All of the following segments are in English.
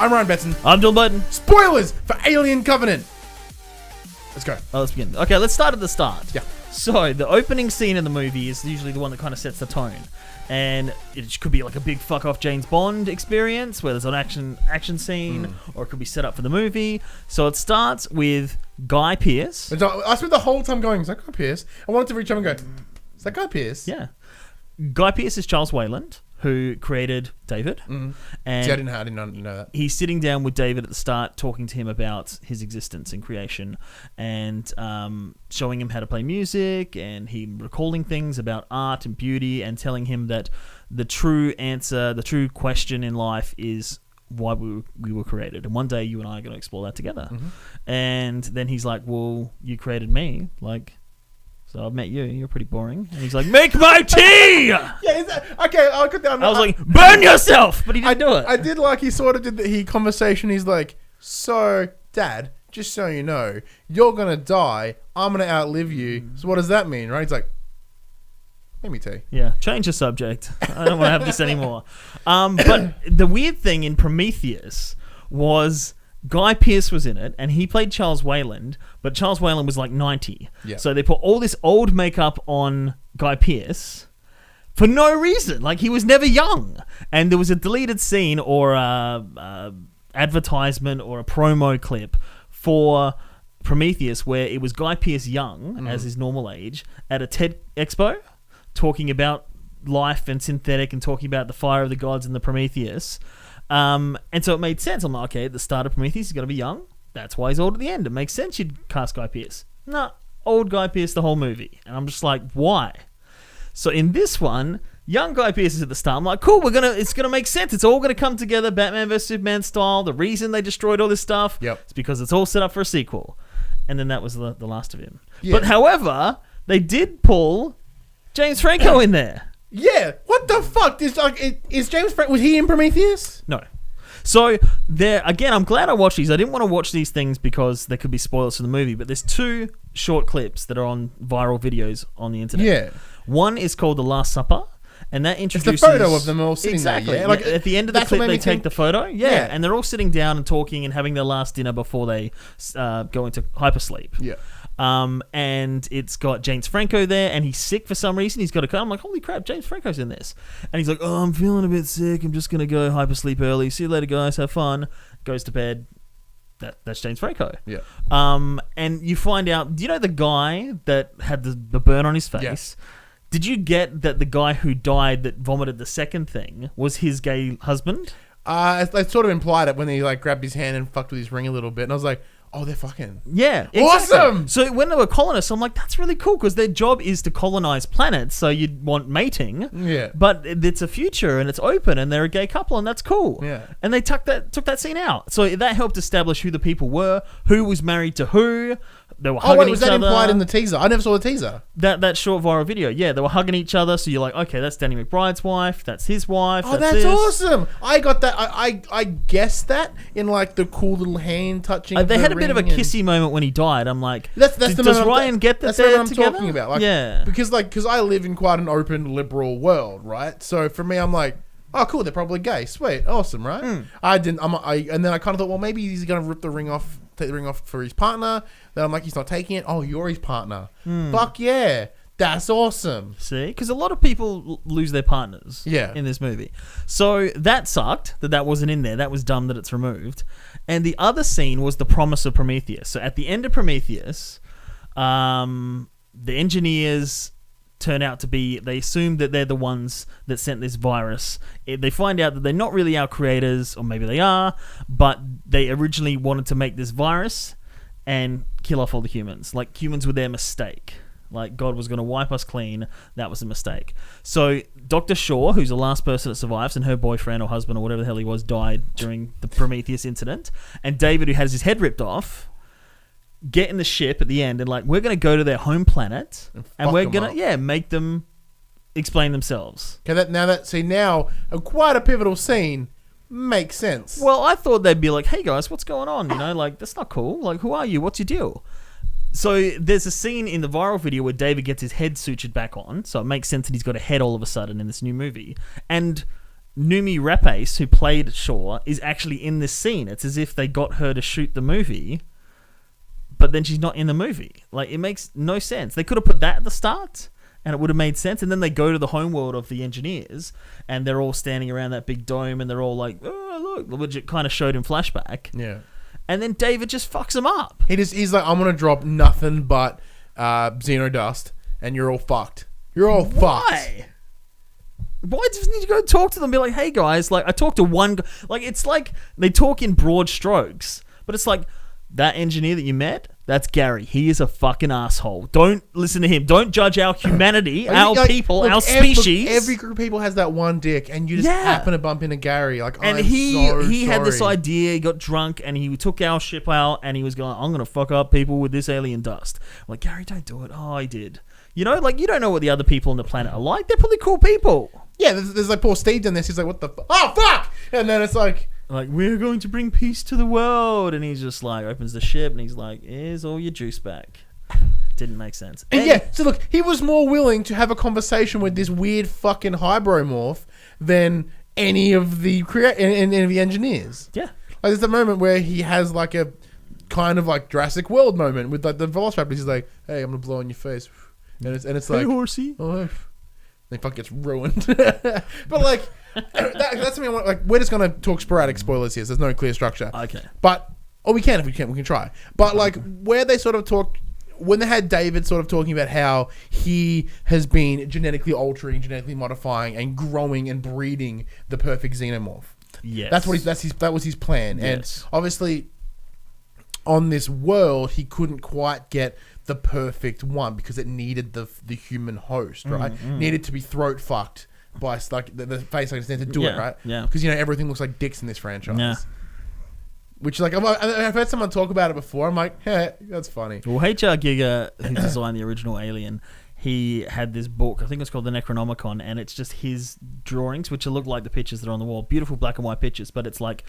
I'm Ryan Betson. I'm Dylan Button. Spoilers for Alien Covenant. Let's go. Oh, let's begin. Okay, let's start at the start. Yeah. So, the opening scene in the movie is usually the one that kind of sets the tone. And it could be like a big fuck off James Bond experience where there's an action scene, or it could be set up for the movie. So it starts with Guy Pearce. I spent the whole time going, is that Guy Pearce? I wanted to reach up and go, is that Guy Pearce? Yeah. Guy Pearce is Charles Wayland, who created David. And And see, I didn't know that. he's sitting down with David at the start, talking to him about his existence and creation, and showing him how to play music, and him recalling things about art and beauty, and telling him that the true answer, the true question in life is why we were created. And one day you and I are going to explore that together. And then he's like, well, you created me. Like, so I've met you. You're pretty boring. And he's like, make my tea! Yeah, okay, I'll cut down. I was like, burn yourself! But he didn't do it. I did like he sort of did the conversation. He's like, so, Dad, just so you know, you're going to die. I'm going to outlive you. So what does that mean, right? He's like, make me tea. Yeah, change the subject. I don't want to have this anymore. But the weird thing in Prometheus was Guy Pearce was in it, and he played Charles Wayland, but Charles Wayland was like 90. Yeah. So they put all this old makeup on Guy Pearce for no reason. Like, he was never young. And there was a deleted scene or a advertisement or a promo clip for Prometheus where it was Guy Pearce young, as his normal age, at a TED Expo, talking about life and synthetic and talking about the fire of the gods and the Prometheus. And so it made sense. I'm like, okay, at the start of Prometheus, he's going to be young. That's why he's old at the end. It makes sense you'd cast Guy Pearce. No, old Guy Pearce the whole movie. And I'm just like, why? So in this one, young Guy Pearce is at the start. I'm like, cool, it's going to make sense. It's all going to come together, Batman vs. Superman style. The reason they destroyed all this stuff is because it's all set up for a sequel. And then that was the last of him. Yeah. But however, they did pull James Franco in there. Yeah, what the fuck? Is James Franco, was he in Prometheus? No. So, again, I'm glad I watched these. I didn't want to watch these things because there could be spoilers for the movie, but there's two short clips that are on viral videos on the internet. Yeah. One is called The Last Supper, and that introduces... It's the photo of them all sitting there, yeah? Like, at the end of the clip, they take the photo, and they're all sitting down and talking and having their last dinner before they go into hypersleep. Yeah. And it's got James Franco there, and he's sick for some reason. He's got a cut. I'm like, holy crap, James Franco's in this. And he's like, oh, I'm feeling a bit sick. I'm just going to go hypersleep early. See you later, guys. Have fun. Goes to bed. That's James Franco. Yeah. And you find out, do you know the guy that had the burn on his face? Yeah. Did you get that the guy who died that vomited the second thing was his gay husband? I sort of implied it when he like grabbed his hand and fucked with his ring a little bit. And I was like, oh, they're fucking... Yeah. Exactly. Awesome! So when they were colonists, I'm like, that's really cool because their job is to colonize planets, so you'd want mating. Yeah. But it's a future and it's open and they're a gay couple and that's cool. Yeah. And they took that scene out. So that helped establish who the people were, who was married to who. They were hugging was each that other. implied in the teaser? I never saw the teaser. That short viral video, yeah, they were hugging each other. So you're like, okay, that's Danny McBride's wife. That's his wife. Oh, that's awesome! I got that. I guessed that in like the cool little hand touching. They had a bit of a kissy moment when he died. I'm like, does Ryan get that? That's what I'm talking about. Like, yeah, because I live in quite an open liberal world, right? So for me, I'm like, oh, cool, they're probably gay. Sweet, awesome, right? I didn't. And then I kind of thought, well, maybe he's gonna rip the ring off. Take the ring off for his partner. Then I'm like, he's not taking it. Oh, you're his partner. Fuck yeah. That's awesome. See? Because a lot of people lose their partners in this movie. So that sucked that wasn't in there. That was dumb that it's removed. And the other scene was the promise of Prometheus. So at the end of Prometheus, the engineers turn out to be, they assume that they're the ones that sent this virus. They find out that they're not really our creators, or maybe they are, but they originally wanted to make this virus and kill off all the humans. Like, humans were their mistake. Like, God was going to wipe us clean. That was a mistake. So Dr. Shaw, who's the last person that survives, and her boyfriend or husband or whatever the hell he was died during the Prometheus incident, and David, who has his head ripped off, get in the ship at the end and like, we're going to go to their home planet and we're going to make them explain themselves. Okay, now quite a pivotal scene makes sense. Well, I thought they'd be like, hey guys, what's going on? You know, like, that's not cool. Like, who are you? What's your deal? So there's a scene in the viral video where David gets his head sutured back on, so it makes sense that he's got a head all of a sudden in this new movie. And Numi Rapace, who played Shaw, is actually in this scene. It's as if they got her to shoot the movie, but then she's not in the movie. Like, it makes no sense. They could have put that at the start, and it would have made sense. And then they go to the homeworld of the engineers, and they're all standing around that big dome, and they're all like, "Oh, look," which it kind of showed in flashback. Yeah. And then David just fucks them up. He's like, I'm gonna drop nothing but xenodust, and you're all fucked. You're all fucked. Why doesn't he go talk to them and be like, hey guys, like, I talked to one guy. Like, it's like they talk in broad strokes, but it's like, that engineer that you met, that's Gary. He is a fucking asshole. Don't listen to him. Don't judge our humanity, our people, our species. Every group of people has that one dick, and you just happen to bump into Gary. Like, and he had this idea. He got drunk, and he took our ship out, and he was going, I'm going to fuck up people with this alien dust. I'm like, Gary, don't do it. Oh, he did. You know, like, you don't know what the other people on the planet are like. They're probably cool people. Yeah, there's like poor Steve in this. He's like, what the fuck? Oh, fuck! And then it's like, we're going to bring peace to the world. And he's just like, opens the ship, and he's like, here's all your juice back. Didn't make sense. And yeah, so look, he was more willing to have a conversation with this weird fucking hybromorph than any of the any of the engineers. Yeah. Like, there's a moment where he has like a kind of like Jurassic World moment with like the Velociraptor. He's like, hey, I'm going to blow in your face. And it's like, hey, horsey. Oh, the fuck gets ruined. But like, that's something I want. Like, we're just gonna talk sporadic spoilers here. So there's no clear structure. Okay. But we can we can try. But like, where they sort of talk, when they had David sort of talking about how he has been genetically altering, genetically modifying, and growing and breeding the perfect xenomorph. Yes. That was his plan. Yes. And obviously, on this world, he couldn't quite get the perfect one because it needed the human host, right? Needed to be throat fucked by like the face like to do it, right? Yeah. Because everything looks like dicks in this franchise. Yeah. Which like I've heard someone talk about it before. I'm like, hey, that's funny. Well, H.R. Giger, who designed the original Alien, he had this book. I think it's called the Necronomicon, and it's just his drawings, which look like the pictures that are on the wall. Beautiful black and white pictures, but it's like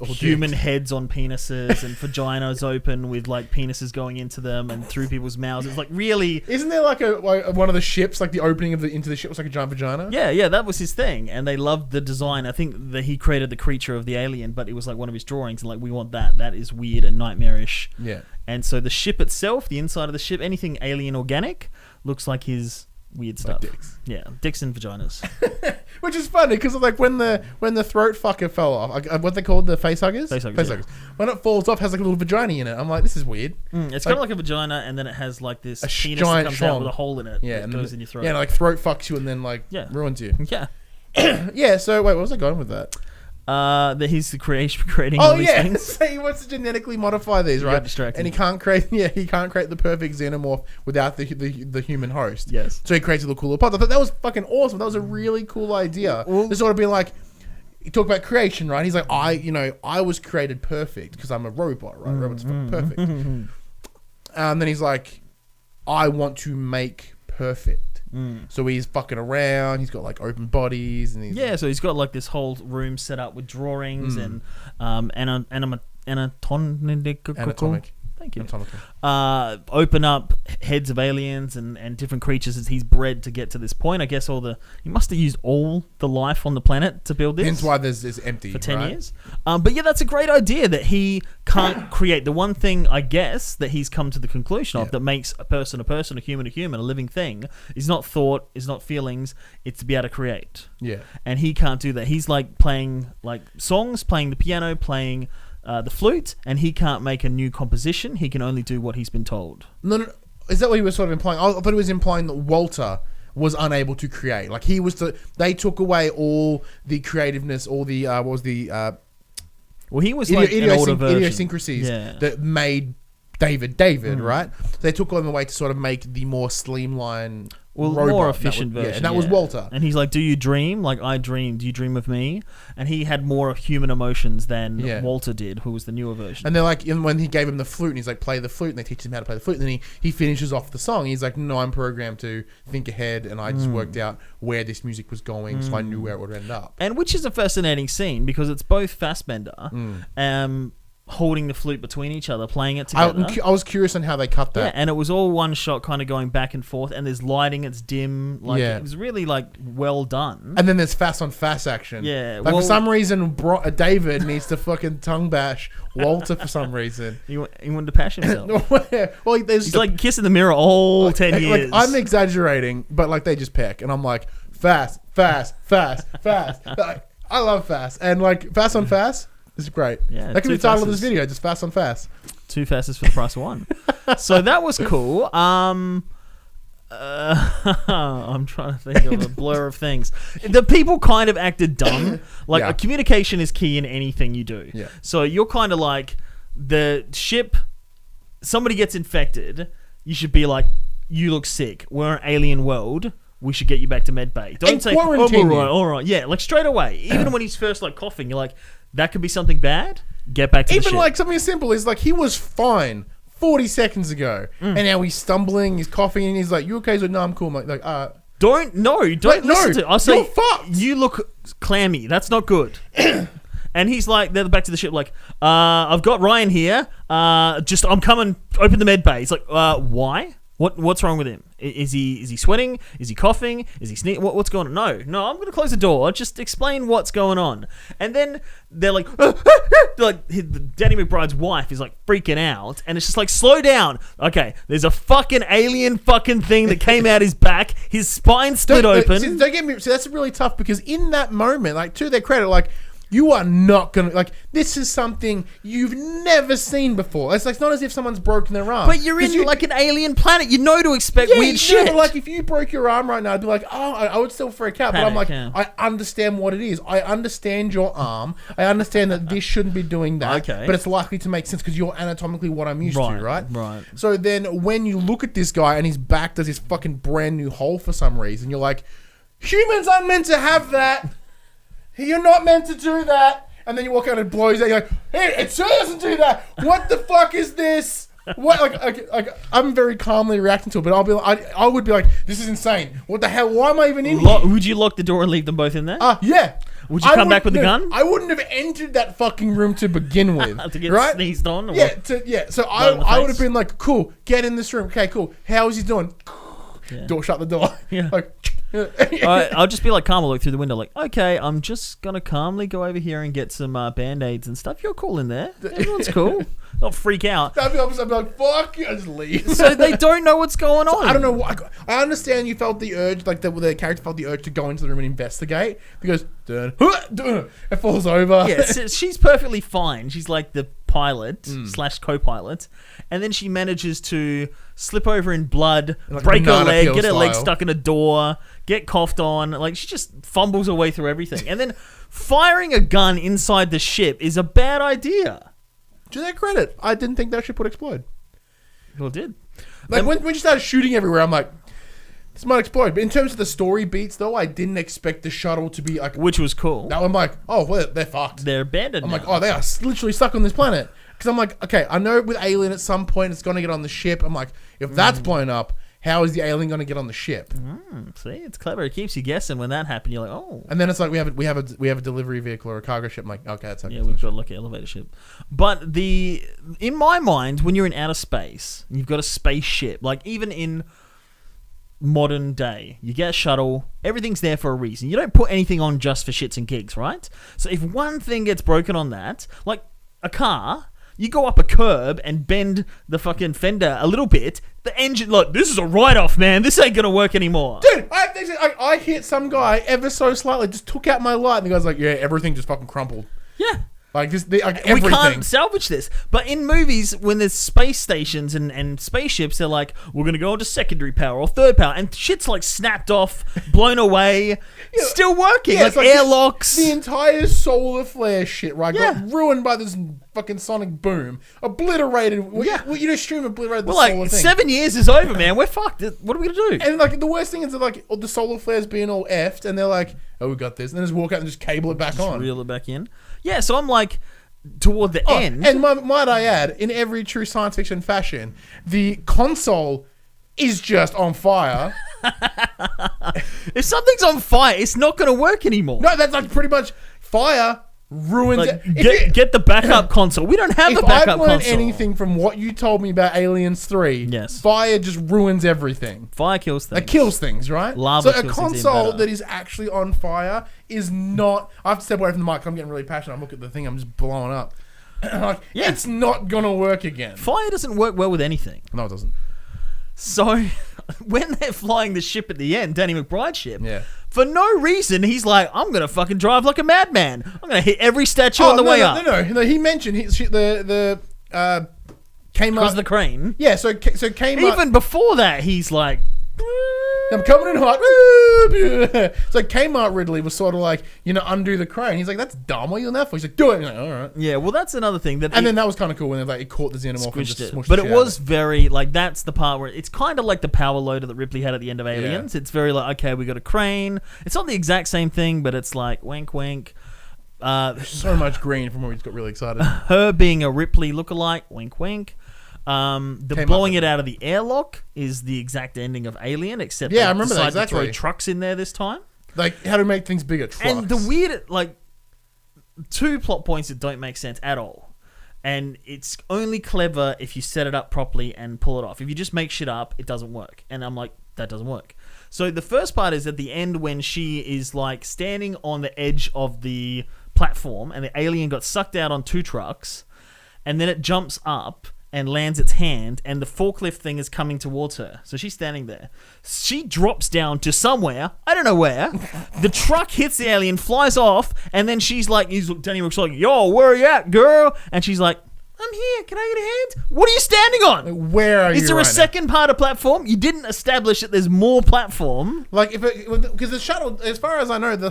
human heads on penises and vaginas open with like penises going into them and through people's mouths. It's like, really, isn't there like one of the ships, like the opening of into the ship was like a giant vagina? Yeah, that was his thing, and they loved the design. I think that he created the creature of the alien, but it was like one of his drawings, and like, we want that is weird and nightmarish. Yeah. And so the ship itself, the inside of the ship, anything alien organic looks like his weird stuff. Like dicks. Yeah, dicks and vaginas. Which is funny because like when the throat fucker fell off, like, what they called the face huggers? Face huggers. When it falls off, it has like a little vagina in it. I'm like, this is weird. It's kind of like a vagina, and then it has like this penis giant that comes out with a hole in it that and goes in your throat. Yeah, and like throat fucks you and then like ruins you. Yeah. Yeah. So wait, what was I going with that? That he's creating all these things. So he wants to genetically modify these, right? Distracted. And he can't create the perfect xenomorph without the human host. Yes. So he creates a little cooler pod. I thought that was fucking awesome. That was a really cool idea. To sort of be like, you talk about creation, right? He's like, I was created perfect because I'm a robot, right? Robots are perfect. And then he's like, I want to make perfect. So he's fucking around. He's got like open bodies, and so he's got like this whole room set up with drawings and anatomic. Thank you. Open up heads of aliens and different creatures as he's bred to get to this point. I guess he must have used all the life on the planet to build this. Hence why this empty for 10 years. But yeah, that's a great idea that he can't create. The one thing I guess that he's come to the conclusion of that makes a person, a human, a living thing is not thought, is not feelings. It's to be able to create. Yeah, and he can't do that. He's like playing like songs, playing the piano, playing the flute, and he can't make a new composition. He can only do what he's been told. No. Is that what he was sort of implying? I thought he was implying that Walter was unable to create. Like they took away all the creativeness, all the well, he was like an older version. Idiosyncrasies that made David, right? So they took them away to sort of make the more streamlined, more efficient version. Yeah, and that was Walter. And he's like, do you dream? Like I dream. Do you dream of me? And he had more human emotions than Walter did, who was the newer version. And they're like, when he gave him the flute, and he's like, play the flute, and they teach him how to play the flute, and then he finishes off the song. He's like, no, I'm programmed to think ahead, and I just worked out where this music was going, so I knew where it would end up. And which is a fascinating scene, because it's both Fassbender, holding the flute between each other, playing it together. I was curious on how they cut that. Yeah, and it was all one shot, kind of going back and forth. And there's lighting; it's dim. Like it was really like well done. And then there's Fass on Fass action. Yeah, like for some reason, David needs to fucking tongue bash Walter for some reason. He wanted to pash himself. Well, he's like kissing the mirror all 10 years. Like, I'm exaggerating, but like they just peck, and I'm like Fass. Like, I love Fass, and like Fass on Fass is great. Yeah, that could be the title of this video, just Fass on Fass. 2 Fasses for the price of 1. So that was cool. I'm trying to think of a blur of things. The people kind of acted dumb. Like communication is key in anything you do. Yeah. So you're kind of like the ship. Somebody gets infected. You should be like, you look sick. We're an alien world. We should get you back to medbay. Don't say, all right. Yeah, like straight away. Even when he's first like coughing, you're like, that could be something bad. Get back to the ship. Even like something as simple as like he was fine 40 seconds ago, and now he's stumbling, he's coughing, and he's like, "You okay?" So no, I'm cool. I'm like, don't listen to. I'll say, you're fucked. You look clammy. That's not good. And he's like, they're back to the ship. Like, I've got Ryan here. I'm coming. Open the med bay. He's like, why? What's wrong with him? Is he sweating? Is he coughing? Is he sneezing? What's going on? No, I'm going to close the door. Just explain what's going on. And then they're like, Danny McBride's wife is like freaking out, and it's just like, slow down. Okay, there's a fucking alien fucking thing that came out his back. His spine split open. Don't get me. So that's really tough because in that moment, like to their credit, like. You are not going to... Like, this is something you've never seen before. It's like, it's not as if someone's broken their arm. But you're in, like, an alien planet. You know to expect weird shit. But, like, if you broke your arm right now, I'd be like, oh, I would still freak out. But I'm like, I understand what it is. I understand your arm. I understand that this shouldn't be doing that. Okay. But it's likely to make sense because you're anatomically what I'm used to, right? Right. So then when you look at this guy and his back does this fucking brand new hole for some reason, you're like, humans aren't meant to have that. You're not meant to do that. And then you walk out and it blows out. You're like, hey, it sure doesn't do that. What the fuck is this? What? Like I'm very calmly reacting to it, but I would be like, this is insane. What the hell? Why am I even in here? Would you lock the door and leave them both in there? Yeah. Would you come back with the gun? I wouldn't have entered that fucking room to begin with. To get right? sneezed on? Or Yeah. So I would have been like, cool, get in this room. Okay, cool. How is he doing? Yeah. Door, shut the door. Yeah. I'll just be like calm. I'll look through the window like, okay, I'm just going to calmly go over here and get some Band-Aids and stuff. You're cool in there. Everyone's cool. Don't freak out. I'd be like, fuck you. I just leave. So they don't know what's going on. I don't know why. I understand you felt the urge, like the character felt the urge to go into the room and investigate because it falls over. Yeah, so she's perfectly fine. She's like the pilot / co-pilot, and then she manages to slip over in blood, like break her leg, get her leg stuck in a door, get coughed on. Like she just fumbles her way through everything, and then firing a gun inside the ship is a bad idea. To their credit, I didn't think that ship would explode. Well, it did. Like when you started shooting everywhere, I'm like, this might explode. But in terms of the story beats, though, I didn't expect the shuttle to be like... Which was cool. I'm like, oh, well, they're fucked. They're abandoned I'm now. like, oh, they are literally stuck on this planet. Because I'm like, okay, I know with Alien at some point it's going to get on the ship. I'm like, if that's blown up, how is the alien going to get on the ship? See, it's clever. It keeps you guessing when that happens. You're like, oh. And then it's like we have a delivery vehicle or a cargo ship. I'm like, okay, that's okay. Yeah, we've got like an elevator ship. But in my mind, when you're in outer space, you've got a spaceship. Like even in modern day, you get a shuttle. Everything's there for a reason. You don't put anything on just for shits and gigs, right? So if one thing gets broken on that, like a car. You go up a curb and bend the fucking fender a little bit. The engine, look, this is a write-off, man. This ain't gonna work anymore. Dude, I hit some guy ever so slightly, just took out my light, and the guy's like, yeah, everything just fucking crumpled. Yeah. Like, everything. We can't salvage this. But in movies, when there's space stations and spaceships, they're like, we're going to go into secondary power or third power. And shit's like snapped off, blown away, still working. Yeah, like airlocks. The entire solar flare shit, right? Got ruined by this fucking sonic boom. Obliterated. Yeah. You'd assume obliterated the solar thing. 7 years is over, man. We're fucked. What are we going to do? And like the worst thing is that like the solar flares being all effed and they're like, oh, we got this. And then just walk out and just cable it back on. Reel it back in. Yeah, so I'm like, toward the end. And might I add, in every true science fiction fashion, the console is just on fire. If something's on fire, it's not going to work anymore. No, that's like pretty much fire ruins Like, it. get the backup console. We don't have a If backup I've learned console. anything from what you told me about Aliens 3, Yes. fire just ruins everything. Fire kills things. It kills things, right? Lava so a kills things even console better. that is actually on fire is not... I have to step away from the mic. I'm getting really passionate. I'm looking at the thing. I'm just blowing up. Like, Yeah. It's not going to work again. Fire doesn't work well with anything. No, it doesn't. So when they're flying the ship at the end, Danny McBride's ship, Yeah. for no reason, he's like, I'm going to fucking drive like a madman. I'm going to hit every statue on the way up. No. He mentioned the Kmart... Because the crane. Yeah, so Kmart... Even before that, he's like... I'm coming in hot. So Kmart Ridley was sort of like, undo the crane. He's like, that's dumb. What are you doing that for? He's like, do it. Like, all right. Yeah, well, that's another thing. And then that was kind of cool when he caught the xenomorph and squished just it. smushed But the it shit out of was very, like, that's the part where it's kind of like the power loader that Ripley had at the end of Aliens. Yeah. It's very like, okay, we got a crane. It's not the exact same thing, but it's like, wink, wink. So much green from where we just got really excited. Her being a Ripley lookalike, wink, wink. The blowing it out of the airlock is the exact ending of Alien, except Yeah, they I remember that decided to exactly. throw trucks in there this time. Like, how to make things bigger. Trucks. And the weird, like, two plot points that don't make sense at all. And it's only clever if you set it up properly and pull it off. If you just make shit up, it doesn't work. And I'm like, that doesn't work. So the first part is at the end when she is, like, standing on the edge of the platform and the alien got sucked out on two trucks, and then it jumps up and lands its hand, and the forklift thing is coming towards her. So she's standing there. She drops down to somewhere, I don't know where. The truck hits the alien, flies off, and then she's like, Danny looks like, yo, where are you at, girl? And she's like, I'm here, can I get a hand? What are you standing on? Where are you Is there right a second part of platform? You didn't establish that there's more platform. now? Like, because the shuttle, as far as I know, the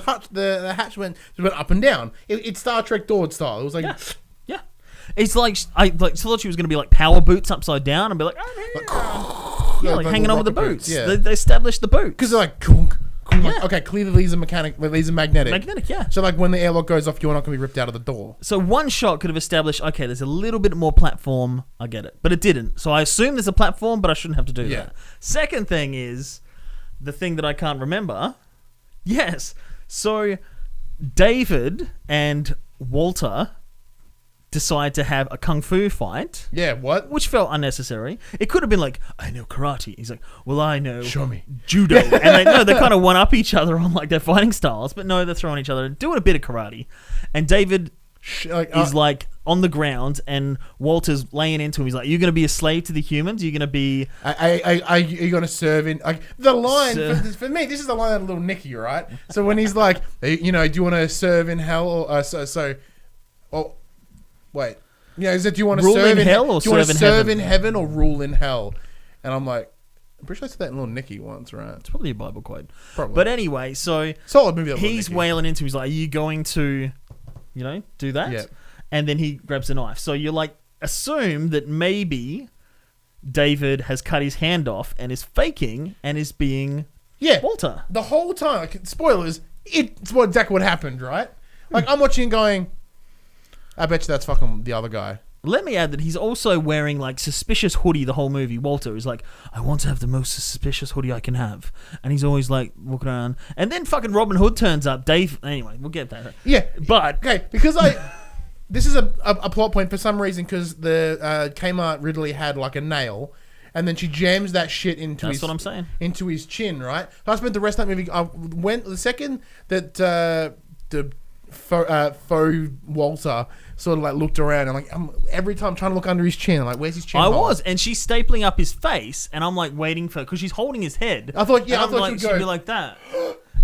hatch went up and down. It's Star Trek Dord style. It was like... Yeah. It's like, I thought she was going to be like power boots upside down and be like, oh, yeah, like hanging on with the boots. Yeah. They established the boots. Because they're like, kunk. Yeah. Like, okay, clearly these are magnetic. Magnetic, yeah. So, like, when the airlock goes off, you're not going to be ripped out of the door. So one shot could have established, okay, there's a little bit more platform. I get it. But it didn't. So I assume there's a platform, but I shouldn't have to do Yeah. that. Second thing is the thing that I can't remember. Yes. So David and Walter decide to have a kung fu fight. Yeah, what? Which felt unnecessary. It could have been like, I know karate. He's like, well, I know Show me. judo. And they kind of one up each other on like their fighting styles, but no, they're throwing each other, doing a bit of karate. And David is like on the ground, and Walter's laying into him. He's like, "You're going to be a slave to the humans. You're going to be." Are you going to serve in the line for me? This is the line of Little Nicky, right? So when he's like, do you want to serve in hell or wait, is it do you want to Rule serve in hell or do you want to serve in serve heaven? in heaven or rule in hell? And I'm like, I'm pretty sure I said that in Little Nicky once, right? It's probably a Bible quote. Probably. But anyway, so Solid movie. That Little he's Nicky. wailing into him. He's like, "Are you going to, do that?" Yeah. And then he grabs a knife. So you like assume that maybe David has cut his hand off and is faking and is being Walter. The whole time, like, spoilers, it's exactly what happened, right? Like, I'm watching and going, I bet you that's fucking the other guy. Let me add that he's also wearing like suspicious hoodie the whole movie. Walter is like, I want to have the most suspicious hoodie I can have. And he's always like walking around. And then fucking Robin Hood turns up. Anyway, we'll get that. Yeah. But okay, because this is a plot point for some reason, because the Kmart Ridley had like a nail, and then she jams that shit into That's what I'm saying. into his chin, right? So I spent the rest of that movie. I went the second that the faux Walter sort of like looked around, and like every time trying to look under his chin, I'm like, where's his chin? I hole? was, and she's stapling up his face, and I'm like waiting for, because she's holding his head. I thought, And I'm she'd like, go- she'd be like that.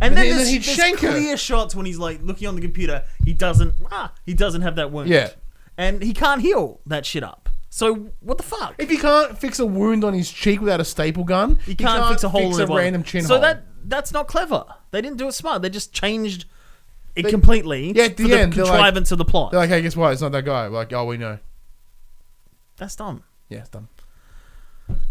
And then then he'd there's shank her. clear shots when he's like looking on the computer. He doesn't have that wound. Yeah. And he can't heal that shit up. So what the fuck? If you can't fix a wound on his cheek without a staple gun, You can't fix a hole in the bottom. random chin so hole. that's not clever. They didn't do it smart. They just changed it completely at the for the end, they're like- contrivance of the plot. They're like, hey, guess what? It's not that guy. We're like, oh, we know. That's dumb. Yeah, it's dumb.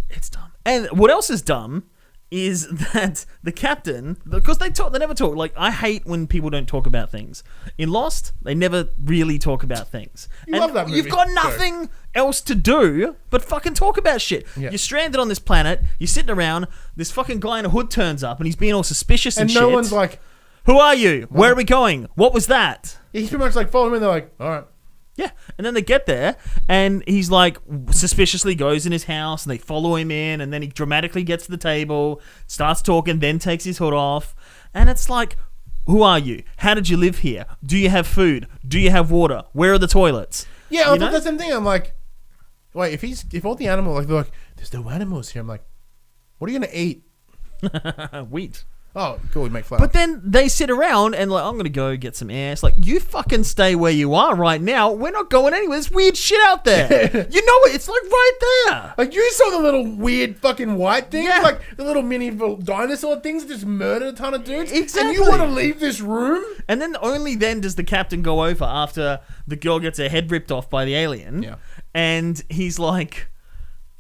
It's dumb. And what else is dumb is that the captain, because they never talk. Like, I hate when people don't talk about things. In Lost, they never really talk about things. You love that movie. You've got nothing else to do but fucking talk about shit. Yeah. You're stranded on this planet. You're sitting around. This fucking guy in a hood turns up and he's being all suspicious and shit. no one's like, Who are you? Where are we going? What was that? He's pretty much like follow him, and they're like, all right. Yeah, and then they get there, and he's like suspiciously goes in his house, and they follow him in, and then he dramatically gets to the table, starts talking, then takes his hood off, and it's like, who are you? How did you live here? Do you have food? Do you have water? Where are the toilets? Yeah, I thought the same thing. I'm like, wait, if all the animals like they're like, there's no animals here. I'm like, what are you gonna eat? Wheat. Oh, cool, we make flour. But then they sit around and like, I'm going to go get some air. It's like, you fucking stay where you are right now. We're not going anywhere. There's weird shit out there. You know it. It's like right there. Like you saw the little weird fucking white things, Yeah. like the little mini dinosaur things that just murdered a ton of dudes. Exactly. And you want to leave this room? And then only then does the captain go over after the girl gets her head ripped off by the alien. Yeah. And he's like,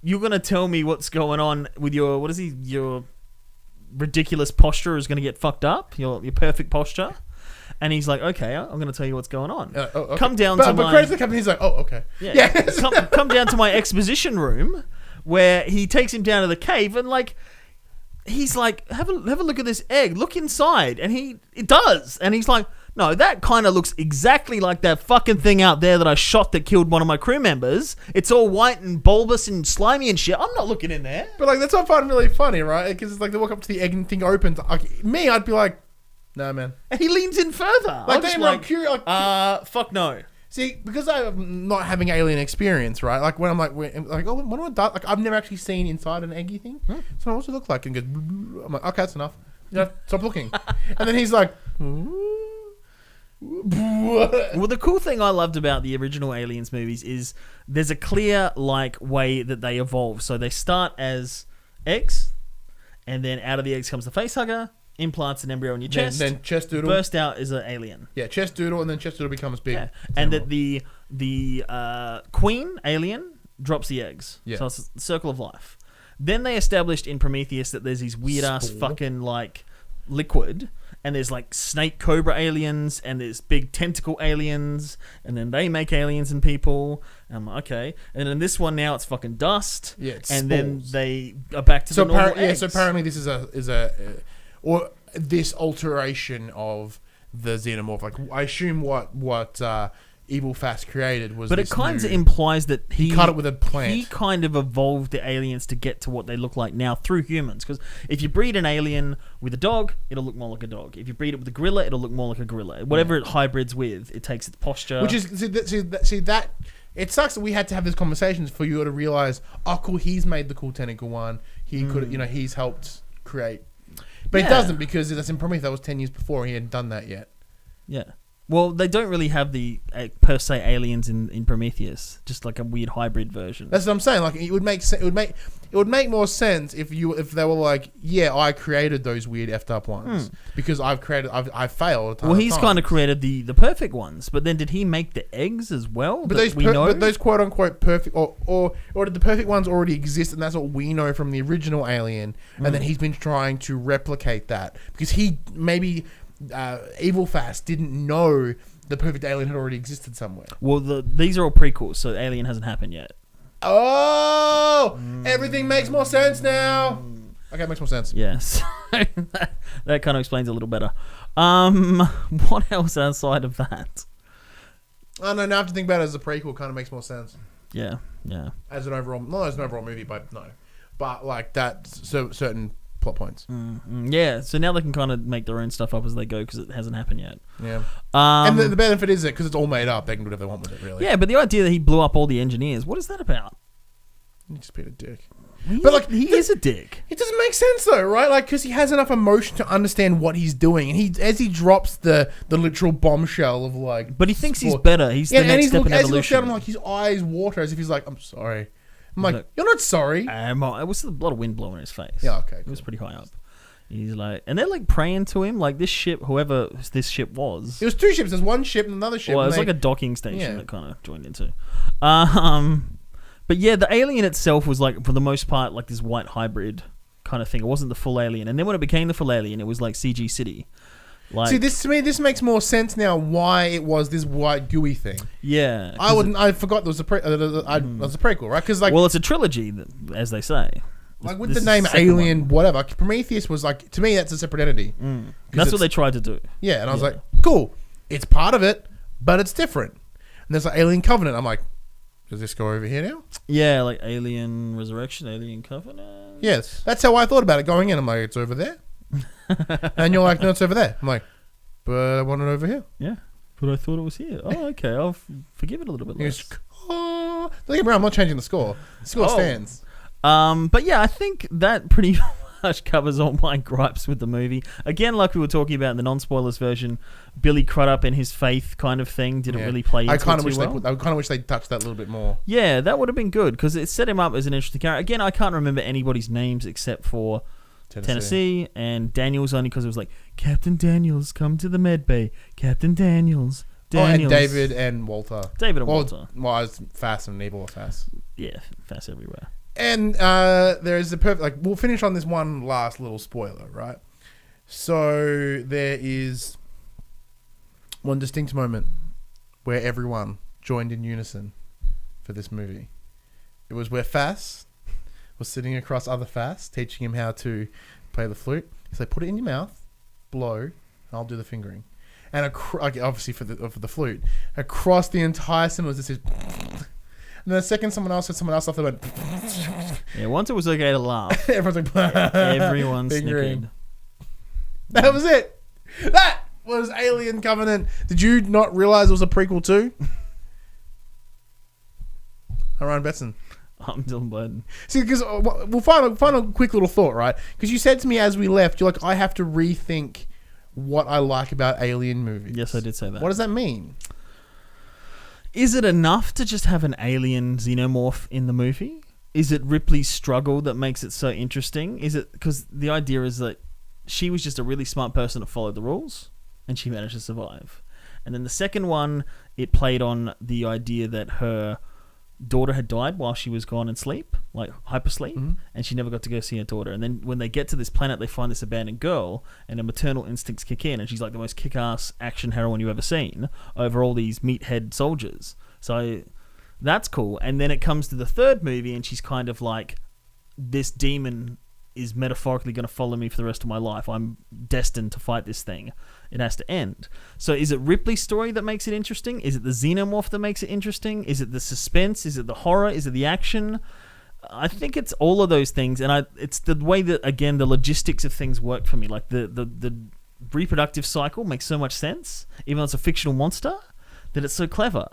you're going to tell me what's going on with your, what is he, your ridiculous posture is going to get fucked up, your perfect posture. And he's like, okay, I'm going to tell you what's going on. Okay. Come down to my... But credit the company, he's like, oh, okay. Yeah. come down to my exposition room, where he takes him down to the cave, and like, he's like, have a look at this egg. Look inside. And it does. And he's like, no, that kind of looks exactly like that fucking thing out there that I shot that killed one of my crew members. It's all white and bulbous and slimy and shit. I'm not looking in there. But like, that's what I find really funny, right? Because it's like they walk up to the egg and thing opens. Like, me, I'd be like, nah, man. And he leans in further. Like, I'm curious. Fuck no. See, because I'm not having alien experience, right? Like when I'm like, oh, when I die, like I've never actually seen inside an eggy thing. So what's it look like? And goes, I'm like, okay, that's enough. You know, stop looking. And then he's like, well, the cool thing I loved about the original Aliens movies is there's a clear like way that they evolve. So they start as eggs, and then out of the eggs comes the facehugger, implants an embryo in your chest, then chest doodle burst out as an alien. Yeah, chest doodle, and then chest doodle becomes big. Yeah. And that the queen alien drops the eggs. Yeah. So it's a circle of life. Then they established in Prometheus that there's these weird ass Spore. fucking like liquid, and there's like snake cobra aliens, and there's big tentacle aliens, and then they make aliens and people. And I'm like, okay. And in this one now it's fucking dust. Yeah, it's and then spores. they are back to the normal eggs. So apparently this is or this alteration of the xenomorph. Like I assume what Evil Fass created was. But this it kind of new- implies that he cut it with a plant. He kind of evolved the aliens to get to what they look like now through humans. Because if you breed an alien with a dog, it'll look more like a dog. If you breed it with a gorilla, it'll look more like a gorilla. Whatever it hybrids with, it takes its posture. Which is see that it sucks that we had to have these conversations for you to realize, oh cool, he's made the cool tentacle one. He could, he's helped create. But it doesn't, because that's in Prometheus. That was 10 years before, and he hadn't done that yet. Yeah. Well, they don't really have the per se aliens in Prometheus. Just like a weird hybrid version. That's what I'm saying. Like it would make more sense if they were like, yeah, I created those weird effed up ones because I've failed. A ton Well, of he's times. kind of created the perfect ones, but then did he make the eggs as well? But those quote unquote perfect or did the perfect ones already exist, and that's what we know from the original Alien, and then he's been trying to replicate that because he maybe. Evil Fass didn't know the perfect alien had already existed somewhere. Well, these are all prequels, so Alien hasn't happened yet. Oh, everything makes more sense now. Okay, it makes more sense. Yes, that kind of explains it a little better. What else outside of that? Oh no, now I have to think about it as a prequel. Kind of makes more sense. Yeah. As an overall, not as an overall movie, but like that. So certain plot points. Yeah, so now they can kind of make their own stuff up as they go because it hasn't happened yet. Yeah. And the benefit is that because it's all made up, they can do whatever they want with it, really. Yeah, but the idea that he blew up all the engineers, what is that about? He's just being a dick. He is a dick. It doesn't make sense though, right? Like, because he has enough emotion to understand what he's doing, and as he drops the literal bombshell of like. But he thinks he's better. He's the next step in as he looks evolution. at him, like his eyes water as if he's like, "I'm sorry." I'm like, "You're not sorry." It was a lot of wind blowing in his face. Yeah, okay. It was pretty high up. He's like, and they're like praying to him, like this ship, whoever this ship was. It was two ships. There's one ship and another ship. Well, it was like a docking station Yeah. that kind of joined into. But yeah, the alien itself was like, for the most part, like this white hybrid kind of thing. It wasn't the full alien. And then when it became the full alien, it was like CG City. Like, See, this makes more sense now. Why it was this white gooey thing? yeah, I forgot there was a was a prequel, right? Because like, well, it's a trilogy, as they say. like with This the is name the second Alien, one. whatever. Prometheus was like, to me, that's a separate entity. That's what they tried to do. Yeah, and I was like, cool. It's part of it, but it's different. And there's like Alien Covenant. I'm like, does this go over here now? Yeah, like Alien Resurrection, Alien Covenant. Yes, that's how I thought about it going in. I'm like, it's over there. And you're like, no, it's over there. I'm like, but I want it over here. Yeah, but I thought it was here. Oh, okay. I'll forgive it a little bit less. Don't get me wrong, I'm not changing the score. The score stands. But yeah, I think that pretty much covers all my gripes with the movie. Again, like we were talking about in the non-spoilers version, Billy Crudup and his faith kind of thing didn't really play into it too well. I kind of wish they touched that a little bit more. Yeah, that would have been good because it set him up as an interesting character. Again, I can't remember anybody's names except for Tennessee and Daniels, only because it was like, Captain Daniels, come to the med bay. Captain Daniels. And David and Walter. Walter. Well, I was Fass and Nebel or Fass. Yeah, Fass everywhere. And there is a perfect... Like, we'll finish on this one last little spoiler, right? So there is one distinct moment where everyone joined in unison for this movie. It was where Fass was sitting across other Fass, teaching him how to play the flute. So put it in your mouth, blow, I'll do the fingering. And obviously for the flute, across the entire cinema was this. And then the second someone else off, they went. Yeah, once it was okay to laugh. Everyone's like, everyone snickered. That was it. That was Alien Covenant. Did you not realize it was a prequel too? Ryan Betson. I'm Dylan Bowden. See, because we'll find a quick little thought, right? Because you said to me as we left, you're like, I have to rethink what I like about alien movies. Yes, I did say that. What does that mean? Is it enough to just have an alien xenomorph in the movie? Is it Ripley's struggle that makes it so interesting? Is it because the idea is that she was just a really smart person that followed the rules and she managed to survive? And then the second one, it played on the idea that her daughter had died while she was gone in sleep, like hypersleep, and she never got to go see her daughter. And then when they get to this planet, they find this abandoned girl, and her maternal instincts kick in, and she's like the most kick-ass action heroine you've ever seen over all these meathead soldiers. So that's cool. And then it comes to the third movie, and she's kind of like, this demon is metaphorically going to follow me for the rest of my life. I'm destined to fight this thing. It has to end. So is it Ripley's story that makes it interesting? Is it the xenomorph that makes it interesting? Is it the suspense? Is it the horror? Is it the action? I think it's all of those things, and it's the way that, again, the logistics of things work for me. Like the reproductive cycle makes so much sense, even though it's a fictional monster, that it's so clever.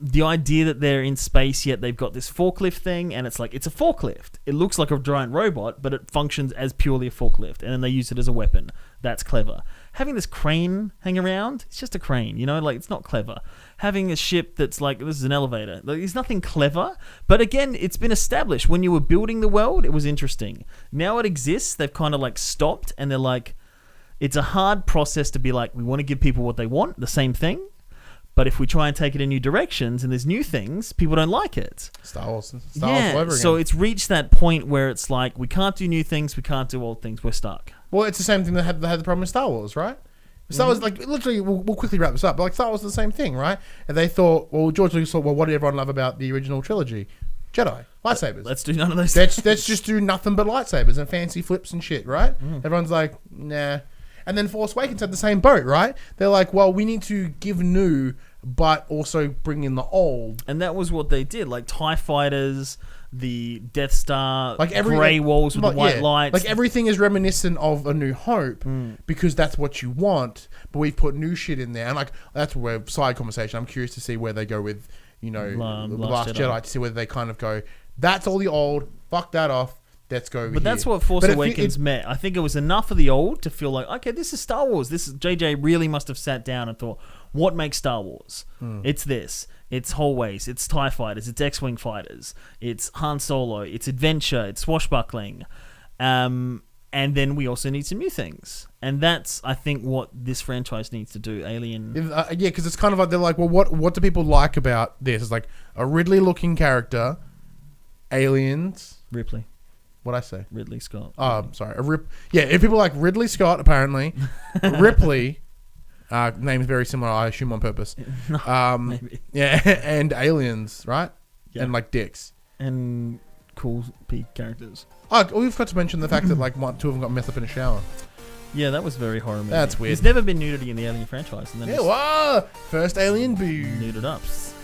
The idea that they're in space, yet they've got this forklift thing, and it's like, it's a forklift. It looks like a giant robot, but it functions as purely a forklift, and then they use it as a weapon. That's clever. Having this crane hang around, it's just a crane, you know, like, it's not clever. Having a ship that's like, this is an elevator, like, there's nothing clever, but again, it's been established. When you were building the world, it was interesting. Now it exists, they've kind of like stopped, and they're like, it's a hard process to be like, we want to give people what they want, the same thing. But if we try and take it in new directions and there's new things, people don't like it. Star Wars all over again. So it's reached that point where it's like, we can't do new things, we can't do old things, we're stuck. Well, it's the same thing that had the problem with Star Wars, right? Star Wars, like, literally, we'll quickly wrap this up, but like, Star Wars is the same thing, right? And they thought, well, George Lucas thought, well, what did everyone love about the original trilogy? Jedi. Lightsabers. Let's do none of those things. Let's just do nothing but lightsabers and fancy flips and shit, right? Everyone's like, nah. And then Force Awakens had the same boat, right? They're like, well, we need to give new, but also bring in the old. And that was what they did. Like TIE fighters, the Death Star, like grey walls with the white lights. Like everything is reminiscent of A New Hope because that's what you want, but we've put new shit in there. And like, that's where side conversation. I'm curious to see where they go with, you know, The Last Jedi, to see whether they kind of go, that's all the old, fuck that off. Let's go over But that's what Force Awakens meant. I think it was enough of the old to feel like, okay, this is Star Wars. This is JJ really must have sat down and thought, what makes Star Wars? It's this. It's hallways. It's TIE fighters. It's X-Wing fighters. It's Han Solo. It's adventure. It's swashbuckling. And then we also need some new things. And that's, I think, what this franchise needs to do. Alien. Yeah, because it's kind of like, they're like, well, what do people like about this? It's like a Ridley-looking character, aliens. Ripley. What'd I say? Ridley Scott. Oh, sorry. If people like Ridley Scott, apparently, Ripley, name's very similar, I assume on purpose. Maybe. Yeah, and aliens, right? Yeah. And like dicks. And cool peak characters. Oh, we've got to mention the fact that like two of them got messed up in a shower. Yeah, that was very horror movie. That's weird. There's never been nudity in the Alien franchise, and then Yeah, it's wow. First alien boo. nuded ups.